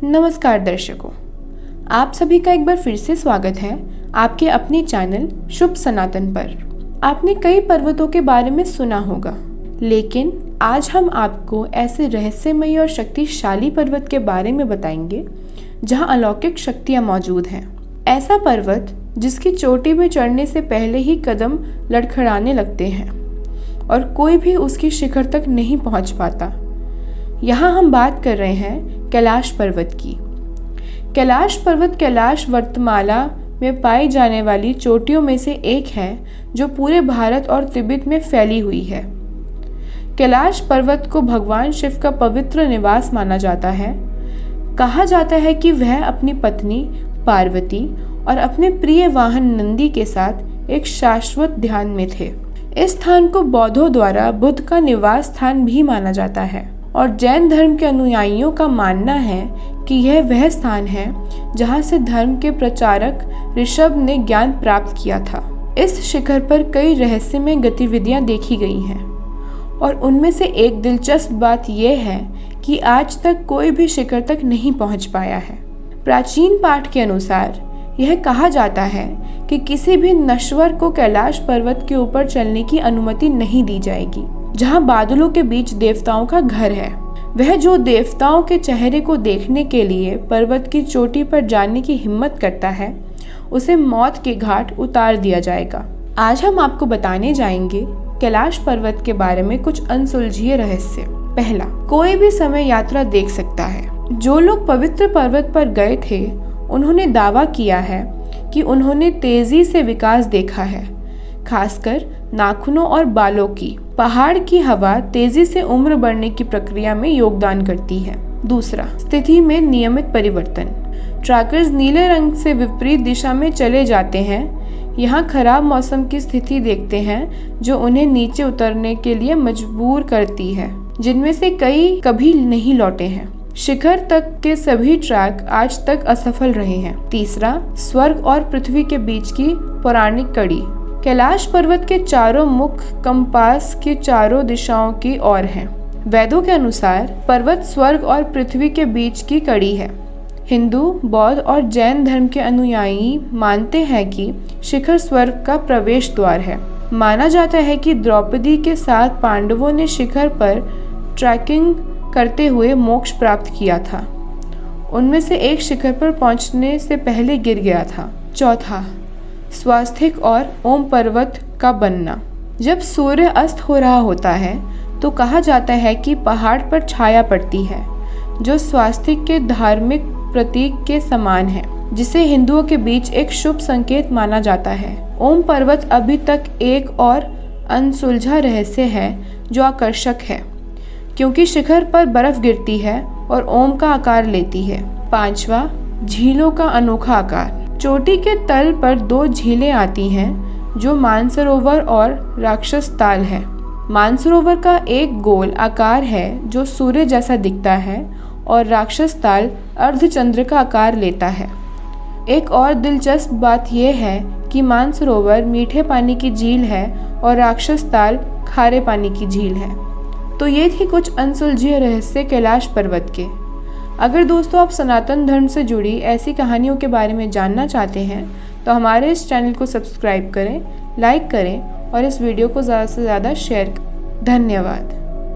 नमस्कार दर्शकों, आप सभी का एक बार फिर से स्वागत है आपके अपने चैनल शुभ सनातन पर। आपने कई पर्वतों के बारे में सुना होगा, लेकिन आज हम आपको ऐसे रहस्यमयी और शक्तिशाली पर्वत के बारे में बताएंगे जहां अलौकिक शक्तियां मौजूद हैं। ऐसा पर्वत जिसकी चोटी में चढ़ने से पहले ही कदम लड़खड़ाने लगते हैं और कोई भी उसकी शिखर तक नहीं पहुंच पाता। यहाँ हम बात कर रहे हैं कैलाश पर्वत की। कैलाश पर्वत कैलाश वर्तमाला में पाई जाने वाली चोटियों में से एक है जो पूरे भारत और तिब्बत में फैली हुई है। कैलाश पर्वत को भगवान शिव का पवित्र निवास माना जाता है। कहा जाता है कि वह अपनी पत्नी पार्वती और अपने प्रिय वाहन नंदी के साथ एक शाश्वत ध्यान में थे। इस स्थान को बौद्धों द्वारा बुद्ध का निवास स्थान भी माना जाता है और जैन धर्म के अनुयायियों का मानना है कि यह वह स्थान है जहां से धर्म के प्रचारक ऋषभ ने ज्ञान प्राप्त किया था। इस शिखर पर कई रहस्यमय गतिविधियां देखी गई हैं और उनमें से एक दिलचस्प बात यह है कि आज तक कोई भी शिखर तक नहीं पहुंच पाया है। प्राचीन पाठ के अनुसार यह कहा जाता है कि किसी भी नश्वर को कैलाश पर्वत के ऊपर चलने की अनुमति नहीं दी जाएगी, जहां बादलों के बीच देवताओं का घर है। वह जो देवताओं के चेहरे को देखने के लिए पर्वत की चोटी पर जाने की हिम्मत करता है, उसे मौत के घाट उतार दिया जाएगा। आज हम आपको बताने जाएंगे कैलाश पर्वत के बारे में कुछ अनसुलझे रहस्य। पहला, कोई भी समय यात्रा देख सकता है। जो लोग पवित्र पर्वत पर गए थे उन्होंने दावा किया है कि उन्होंने तेजी से विकास देखा है, खासकर नाखूनों और बालों की। पहाड़ की हवा तेजी से उम्र बढ़ने की प्रक्रिया में योगदान करती है। दूसरा, स्थिति में नियमित परिवर्तन। ट्रैकर्स नीले रंग से विपरीत दिशा में चले जाते हैं। यहाँ खराब मौसम की स्थिति देखते हैं जो उन्हें नीचे उतरने के लिए मजबूर करती है, जिनमें से कई कभी नहीं लौटे हैं। शिखर तक के सभी ट्रैक आज तक असफल रहे हैं। तीसरा, स्वर्ग और पृथ्वी के बीच की पौराणिक कड़ी। कैलाश पर्वत के चारों मुख कंपास की चारों दिशाओं की ओर हैं। वेदों के अनुसार पर्वत स्वर्ग और पृथ्वी के बीच की कड़ी है। हिंदू, बौद्ध और जैन धर्म के अनुयायी मानते हैं कि शिखर स्वर्ग का प्रवेश द्वार है। माना जाता है कि द्रौपदी के साथ पांडवों ने शिखर पर ट्रैकिंग करते हुए मोक्ष प्राप्त किया था। उनमें से एक शिखर पर पहुंचने से पहले गिर गया था। चौथा, स्वास्तिक और ओम पर्वत का बनना। जब सूर्य अस्त हो रहा होता है तो कहा जाता है कि पहाड़ पर छाया पड़ती है जो स्वास्तिक के धार्मिक प्रतीक के समान है, जिसे हिंदुओं के बीच एक शुभ संकेत माना जाता है। ओम पर्वत अभी तक एक और अनसुलझा रहस्य है जो आकर्षक है, क्योंकि शिखर पर बर्फ गिरती है और ओम का आकार लेती है। पांचवा, झीलों का अनोखा आकार। चोटी के तल पर दो झीलें आती हैं जो मानसरोवर और राक्षस ताल है। मानसरोवर का एक गोल आकार है जो सूर्य जैसा दिखता है और राक्षस ताल अर्धचंद्र का आकार लेता है। एक और दिलचस्प बात यह है कि मानसरोवर मीठे पानी की झील है और राक्षस ताल खारे पानी की झील है। तो ये थी कुछ अनसुलझे रहस्य कैलाश पर्वत के। अगर दोस्तों आप सनातन धर्म से जुड़ी ऐसी कहानियों के बारे में जानना चाहते हैं तो हमारे इस चैनल को सब्सक्राइब करें, लाइक करें और इस वीडियो को ज़्यादा से ज़्यादा शेयर करें। धन्यवाद।